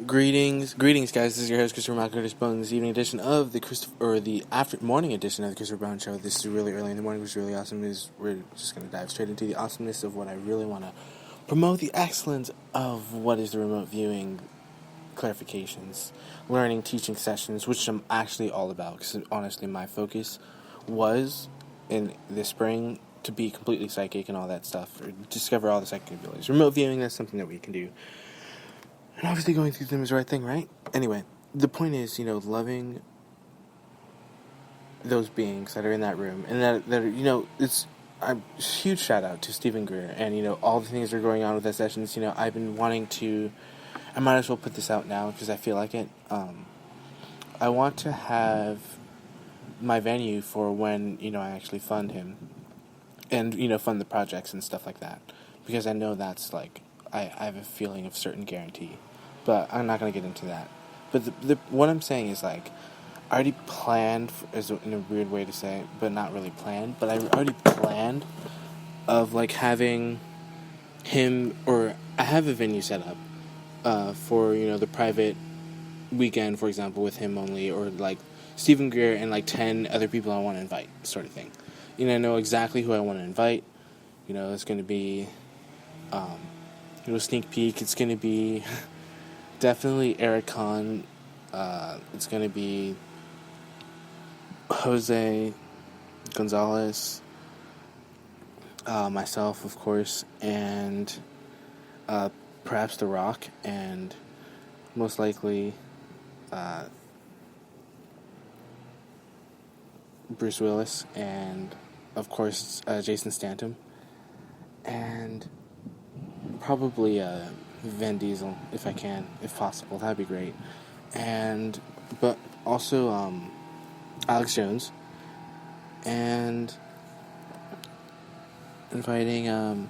Greetings, guys. This is your host, Christopher Curtis Bone. This evening edition of the morning edition of the Christopher Bone Show. This is really early in the morning, which is really awesome. We're just going to dive straight into the awesomeness of what I really want to promote: the excellence of what is the remote viewing clarifications, learning, teaching sessions, which I'm actually all about. Because honestly, my focus was in the spring to be completely psychic and all that stuff, or discover all the psychic abilities. Remote viewing, that's something that we can do. And obviously going through them is the right thing, right? Anyway, the point is, loving those beings that are in that room. And that are, it's a huge shout out to Stephen Greer. And, all the things that are going on with that sessions. I've been wanting to, I might as well put this out now because I feel like it. I want to have my venue for when, I actually fund him. And, fund the projects and stuff like that. Because I know that's like, I have a feeling of certain guarantee. But I'm not going to get into that. But what I'm saying is, like, I already planned, in a weird way to say it, but not really planned, but I already planned of, like, having him, or I have a venue set up for, the private weekend, for example, with him only, or, like, Stephen Greer and, like, 10 other people I want to invite, sort of thing. I know exactly who I want to invite. It's going to be, sneak peek, it's going to be... Definitely Eric Kahn. It's going to be Jose Gonzalez, myself, of course, and perhaps The Rock, and most likely Bruce Willis, and of course Jason Statham, and probably Vin Diesel, if I can, if possible, that'd be great. But also Alex Jones, and inviting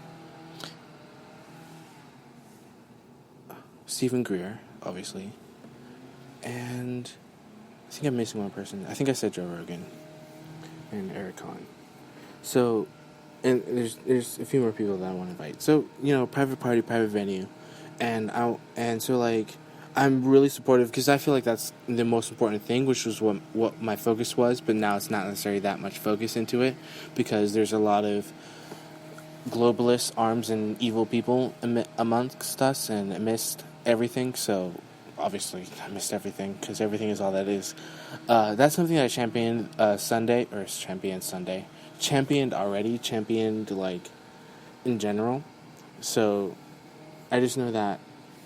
Stephen Greer, obviously, and I think I'm missing one person. I think I said Joe Rogan and Eric Kahn. So, and there's a few more people that I want to invite. So, private party, private venue. And so, like, I'm really supportive because I feel like that's the most important thing, which was what my focus was, but now it's not necessarily that much focus into it because there's a lot of globalist arms and evil people amongst us and amidst everything, so obviously I missed everything because everything is all that is. That's something that I championed championed, like, in general, so... I just know that,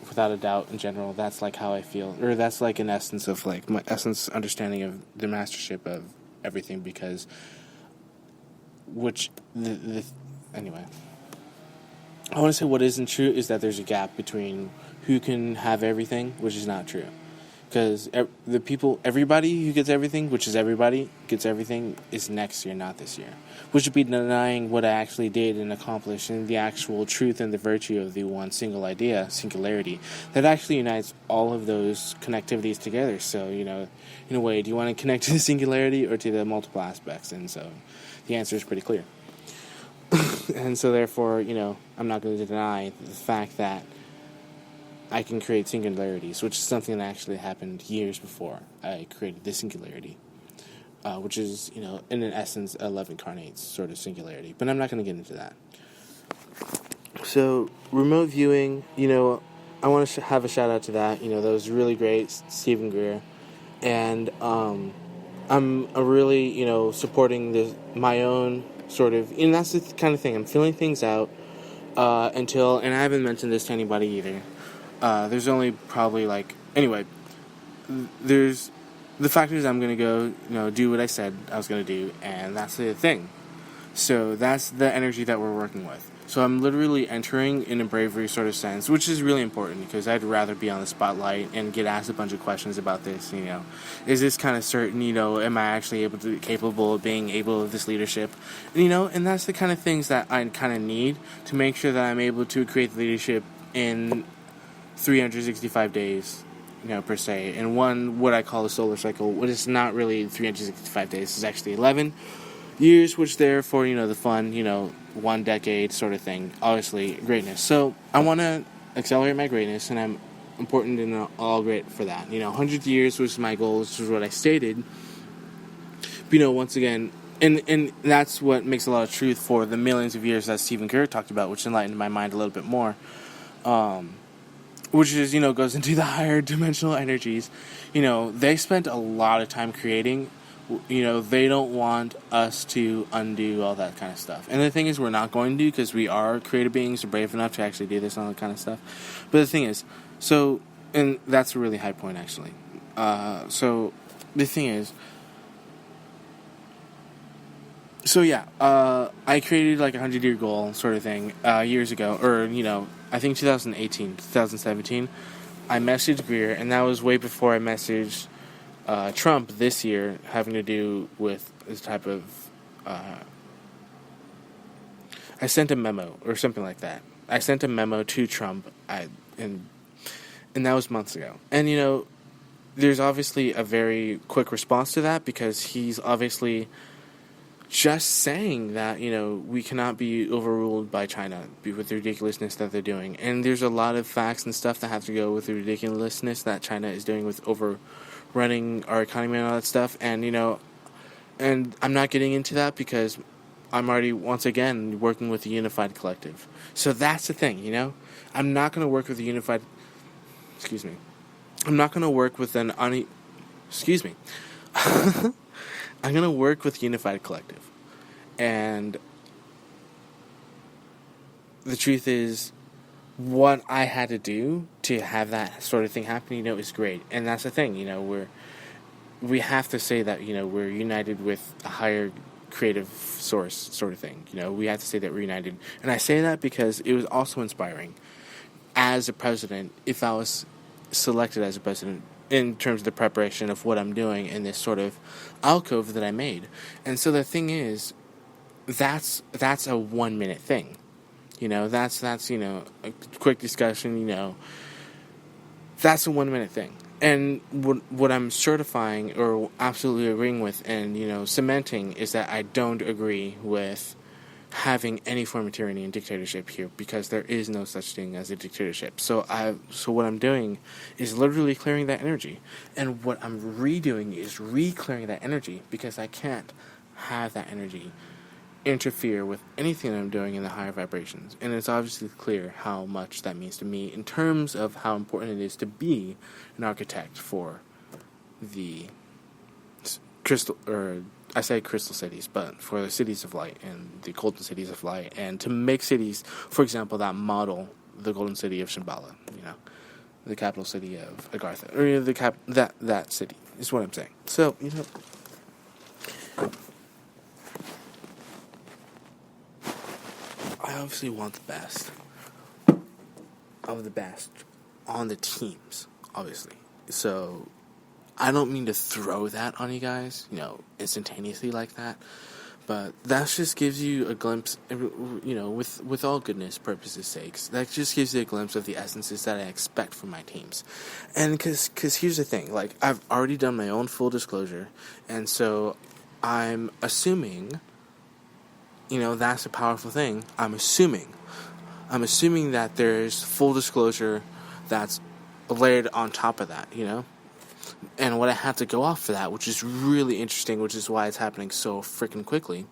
without a doubt, in general, that's, like, how I feel. Or that's, like, an essence of, like, my essence understanding of the mastership of everything, because... Anyway. I want to say what isn't true is that there's a gap between who can have everything, which is not true. Because everybody who gets everything, which is everybody, gets everything, is next year, not this year. Which would be denying what I actually did and accomplished and the actual truth and the virtue of the one single idea, singularity, that actually unites all of those connectivities together. So, in a way, do you want to connect to the singularity or to the multiple aspects? And so the answer is pretty clear. And so therefore, I'm not going to deny the fact that I can create singularities, which is something that actually happened years before I created this singularity, which is, in an essence, a love incarnates sort of singularity. But I'm not going to get into that. So, remote viewing, I want to have a shout out to that. That was really great, Stephen Greer. And I'm really, supporting my own sort of, and that's the kind of thing. I'm feeling things out and I haven't mentioned this to anybody either. There's only probably, anyway, there's, the fact is I'm going to go, do what I said I was going to do, and that's the thing. So that's the energy that we're working with. So I'm literally entering in a bravery sort of sense, which is really important because I'd rather be on the spotlight and get asked a bunch of questions about this, Is this kind of certain, am I actually capable of being able of this leadership? And that's the kind of things that I kind of need to make sure that I'm able to create the leadership in 365 days, per se. And what I call a solar cycle, what is not really 365 days, is actually 11 years, which therefore, the fun, 1 decade sort of thing. Obviously, greatness. So I want to accelerate my greatness, and I'm important and all great for that. 100 years was my goal, which is what I stated. But, once again, and that's what makes a lot of truth for the millions of years that Stephen Greer talked about, which enlightened my mind a little bit more. Which is, goes into the higher dimensional energies. They spent a lot of time creating. They don't want us to undo all that kind of stuff. And the thing is, we're not going to, because we are creative beings, are brave enough to actually do this and all that kind of stuff. But the thing is, and that's a really high point, actually. So the thing is, I created like a 100-year goal sort of thing years ago, or, I think 2018, 2017. I messaged Greer, and that was way before I messaged Trump this year, having to do with this type of... I sent a memo, or something like that. I sent a memo to Trump, and that was months ago. And, there's obviously a very quick response to that, because he's obviously just saying that, we cannot be overruled by China with the ridiculousness that they're doing. And there's a lot of facts and stuff that have to go with the ridiculousness that China is doing with overrunning our economy and all that stuff. And, and I'm not getting into that because I'm already, once again, working with a unified collective. So that's the thing, I'm not going to work with a unified... Excuse me. I'm not going to work with an... Excuse me. I'm going to work with Unified Collective. And the truth is, what I had to do to have that sort of thing happen, is great. And that's the thing, we have to say that, we're united with a higher creative source sort of thing. We have to say that we're united. And I say that because it was also inspiring as a president, if I was selected as a president, in terms of the preparation of what I'm doing in this sort of alcove that I made. And so the thing is, that's a 1 minute thing. That's a quick discussion, that's a 1 minute thing. And what I'm certifying or absolutely agreeing with and, cementing is that I don't agree with having any form of tyranny and dictatorship here, because there is no such thing as a dictatorship. So what I'm doing is literally clearing that energy. And what I'm redoing is re-clearing that energy, because I can't have that energy interfere with anything that I'm doing in the higher vibrations. And it's obviously clear how much that means to me in terms of how important it is to be an architect for the crystal, or I say crystal cities, but for the cities of light and the golden cities of light, and to make cities, for example, that model the golden city of Shambhala, the capital city of Agartha, or that city is what I'm saying. So, I obviously want the best of the best on the teams, obviously. So I don't mean to throw that on you guys, instantaneously like that. But that just gives you a glimpse, with all goodness purposes' sakes, that just gives you a glimpse of the essences that I expect from my teams. And because here's the thing, I've already done my own full disclosure, and so I'm assuming, that's a powerful thing. I'm assuming that there's full disclosure that's layered on top of that, And what I have to go off for that, which is really interesting, which is why it's happening so freaking quickly,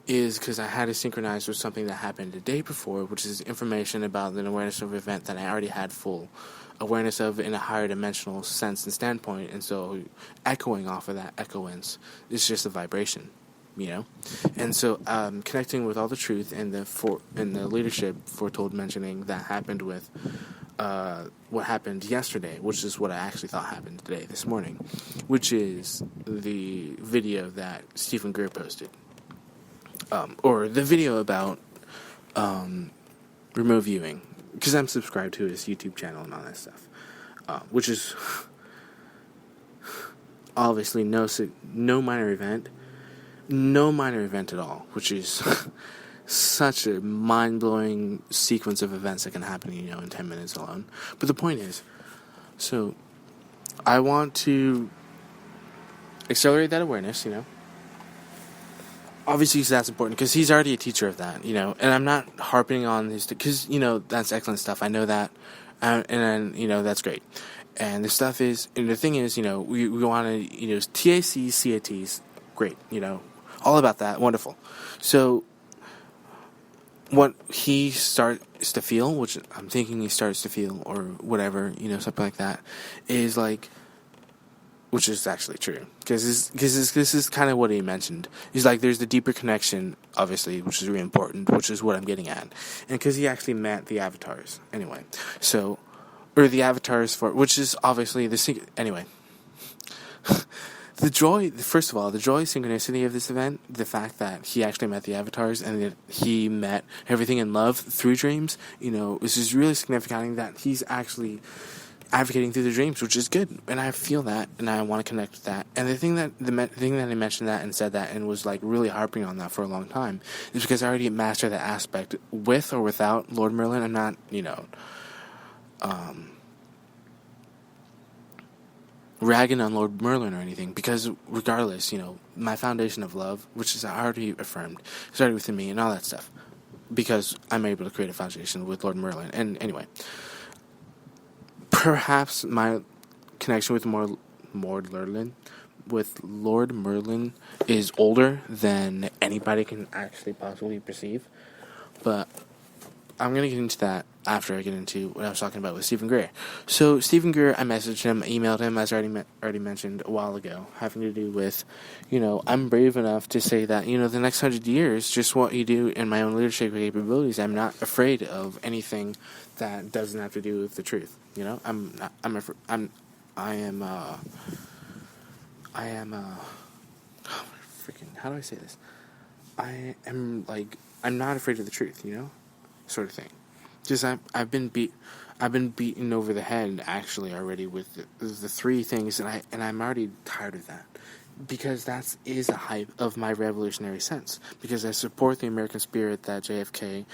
is because I had to synchronize with something that happened the day before, which is information about an awareness of an event that I already had full awareness of in a higher dimensional sense and standpoint. And so echoing off of that echoance is just a vibration, And so connecting with all the truth and the leadership foretold mentioning that happened with what happened yesterday, which is what I actually thought happened today, this morning, which is the video that Stephen Greer posted. Or the video about remote viewing, because I'm subscribed to his YouTube channel and all that stuff, which is obviously no minor event at all, which is such a mind-blowing sequence of events that can happen, in 10 minutes alone. But the point is, so I want to accelerate that awareness, Obviously, that's important, because he's already a teacher of that, And I'm not harping on his... Because, that's excellent stuff. I know that. And then, that's great. And the stuff is, and the thing is, we want to, TACs, CATs, great, all about that, wonderful. So, what he starts to feel, which I'm thinking he starts to feel, or whatever, something like that, is like, which is actually true, because this is kind of what he mentioned. He's like, there's the deeper connection, obviously, which is really important, which is what I'm getting at, and because he actually met the avatars, anyway, so, or the avatars for, which is obviously the secret, anyway. The joy, first of all, the joy synchronicity of this event, the fact that he actually met the avatars and that he met everything in love through dreams, is just really significant that he's actually advocating through the dreams, which is good, and I feel that, and I want to connect with that. And the thing that he mentioned that and said that and was like really harping on that for a long time is because I already mastered that aspect with or without Lord Merlin. I'm not, ragging on Lord Merlin or anything, because regardless, my foundation of love, which is already affirmed, started within me and all that stuff, because I'm able to create a foundation with Lord Merlin. And anyway, perhaps my connection with Lord Merlin is older than anybody can actually possibly perceive, but I'm going to get into that after I get into what I was talking about with Stephen Greer. So, Stephen Greer, I messaged him, emailed him, as I already mentioned a while ago, having to do with, I'm brave enough to say that, the next 100 years, just what you do in my own leadership capabilities, I'm not afraid of anything that doesn't have to do with the truth. I am, freaking, how do I say this? I'm not afraid of the truth, sort of thing. Just I've been beaten over the head actually already with the three things, and I'm already tired of that, because that is a hype of my revolutionary sense, because I support the American spirit that JFK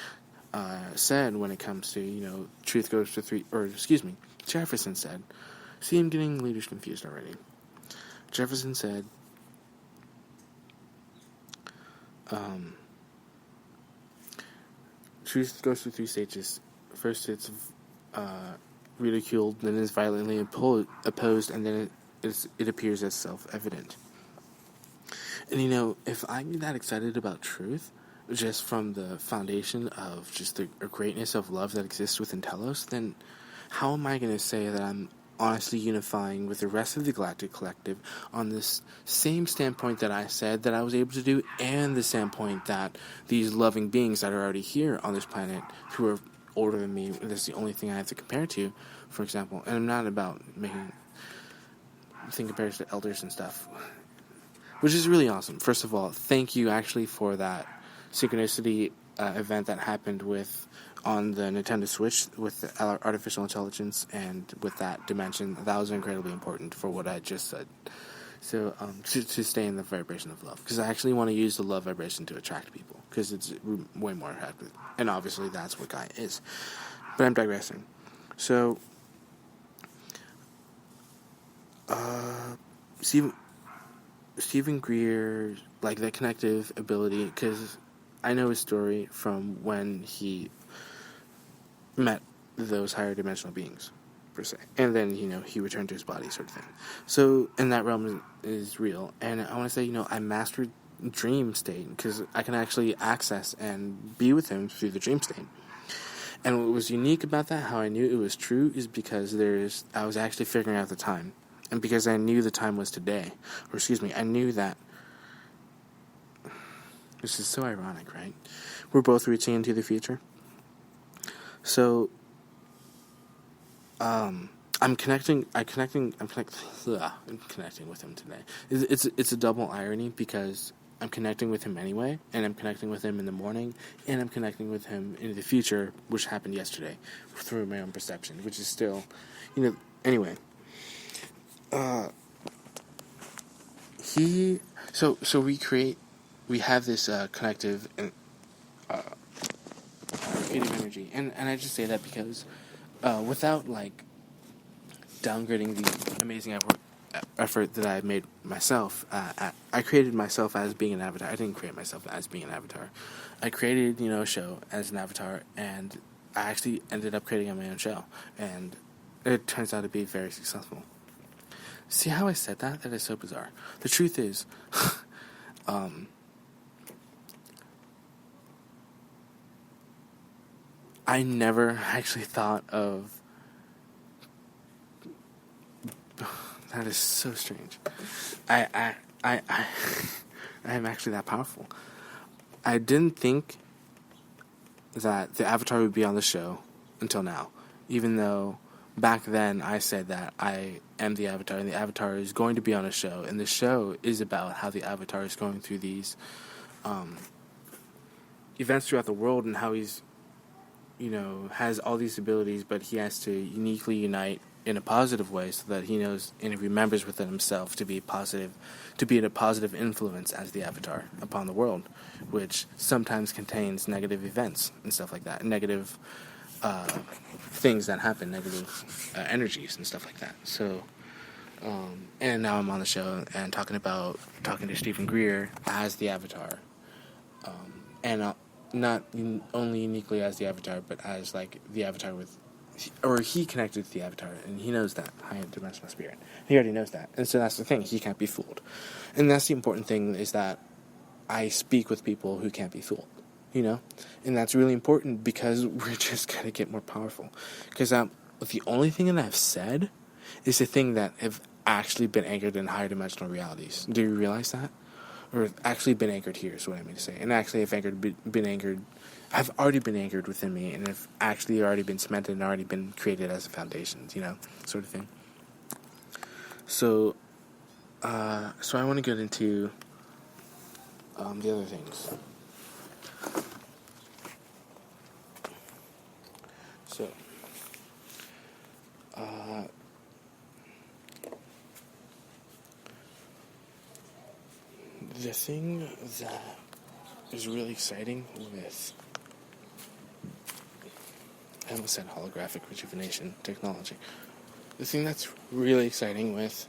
said when it comes to truth goes to three, or excuse me, Jefferson said. See, I'm getting leaders confused already. Jefferson said, truth goes through three stages. First, it's ridiculed, then it's violently opposed, and then it appears as self-evident. And if I'm that excited about truth, just from the foundation of just the greatness of love that exists within Telos, then how am I going to say that I'm honestly unifying with the rest of the Galactic Collective on this same standpoint that I said that I was able to do, and the standpoint that these loving beings that are already here on this planet, who are older than me, that's the only thing I have to compare to, for example, and I'm not about making thing compares to elders and stuff, which is really awesome. First of all, thank you actually for that synchronicity event that happened on the Nintendo Switch with the artificial intelligence and with that dimension. That was incredibly important for what I just said. So, to stay in the vibration of love, because I actually want to use the love vibration to attract people, because it's way more attractive, and obviously that's what Gaia is. But I'm digressing. So, Stephen Greer, like that connective ability, because I know his story from when he met those higher dimensional beings, per se, and then he returned to his body, sort of thing. So, and that realm is real, and I want to say I mastered dream state, because I can actually access and be with him through the dream state. And what was unique about that, how I knew it was true, is because I was actually figuring out the time, and because I knew the time was today, or excuse me, I knew that. This is so ironic, right? We're both reaching into the future. So, I'm connecting with him today. It's a double irony, because I'm connecting with him anyway, and I'm connecting with him in the morning, and I'm connecting with him in the future, which happened yesterday, through my own perception, which is still, anyway. We have this connective and creative energy, and I just say that because without downgrading the amazing effort that I made myself, I created myself as being an avatar. I didn't create myself as being an avatar. I created a show as an avatar, and I actually ended up creating my own show, and it turns out to be very successful. See how I said that? That is so bizarre. The truth is, I never actually thought of. That is so strange. I I am actually that powerful. I didn't think that the Avatar would be on the show until now, even though back then I said that I am the Avatar, and the Avatar is going to be on a show, and the show is about how the Avatar is going through these events throughout the world, and how he's, has all these abilities, but he has to uniquely unite in a positive way so that he knows and he remembers within himself to be positive, to be a positive influence as the Avatar upon the world, which sometimes contains negative events and stuff like that, negative things that happen, negative energies and stuff like that. So, and now I'm on the show and talking to Stephen Greer as the Avatar, and not only uniquely as the Avatar, but as like the Avatar with, or he connected to the Avatar, and he knows that high dimensional spirit. He already knows that, and so that's the thing. He can't be fooled, and that's the important thing, is that I speak with people who can't be fooled, and that's really important because we're just gonna get more powerful. Because the only thing that I've said is the thing that have actually been anchored in higher dimensional realities. Do you realize that? Or actually been anchored here is what I mean to say. And actually have I've already been anchored within me, and have actually already been cemented and already been created as a foundation, sort of thing. So I want to get into the other things. So the thing that is really exciting with, I almost said holographic rejuvenation technology. The thing that's really exciting with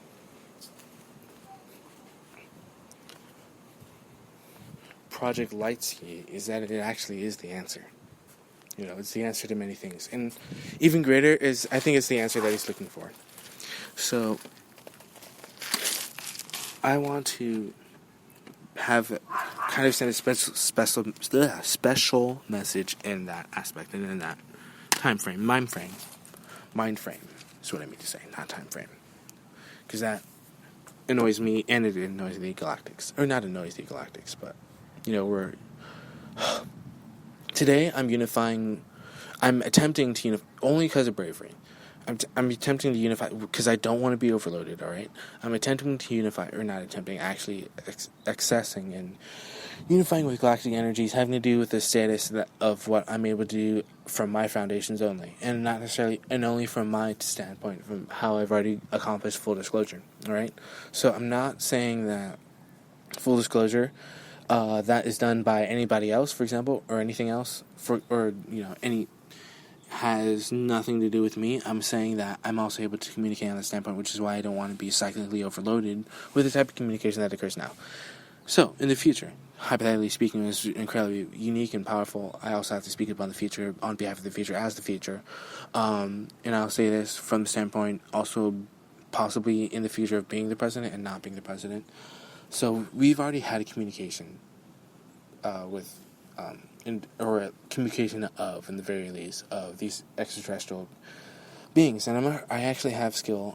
Project Lightspeed is that it actually is the answer. It's the answer to many things. And even greater is, I think it's the answer that he's looking for. So, I want to have kind of send a special message in that aspect and in that mind frame is what I mean to say, not time frame, because that annoys me, and it annoys the Galactics, or not annoys the Galactics, but we're today I'm attempting to unify only because of bravery. I'm attempting to unify because I don't want to be overloaded, alright? I'm attempting to unify, or not attempting, actually accessing and unifying with galactic energies, having to do with the status of what I'm able to do from my foundations only, and not necessarily, and only from my standpoint, from how I've already accomplished full disclosure, alright? So I'm not saying that full disclosure, that is done by anybody else, for example, or anything else, has nothing to do with me. I'm saying that I'm also able to communicate on that standpoint, which is why I don't want to be psychically overloaded with the type of communication that occurs now. So, in the future, hypothetically speaking, is incredibly unique and powerful. I also have to speak upon the future, on behalf of the future, as the future. And I'll say this from the standpoint, also possibly in the future, of being the president and not being the president. So, we've already had a communication with... or a communication of, in the very least, of these extraterrestrial beings, and I actually have skill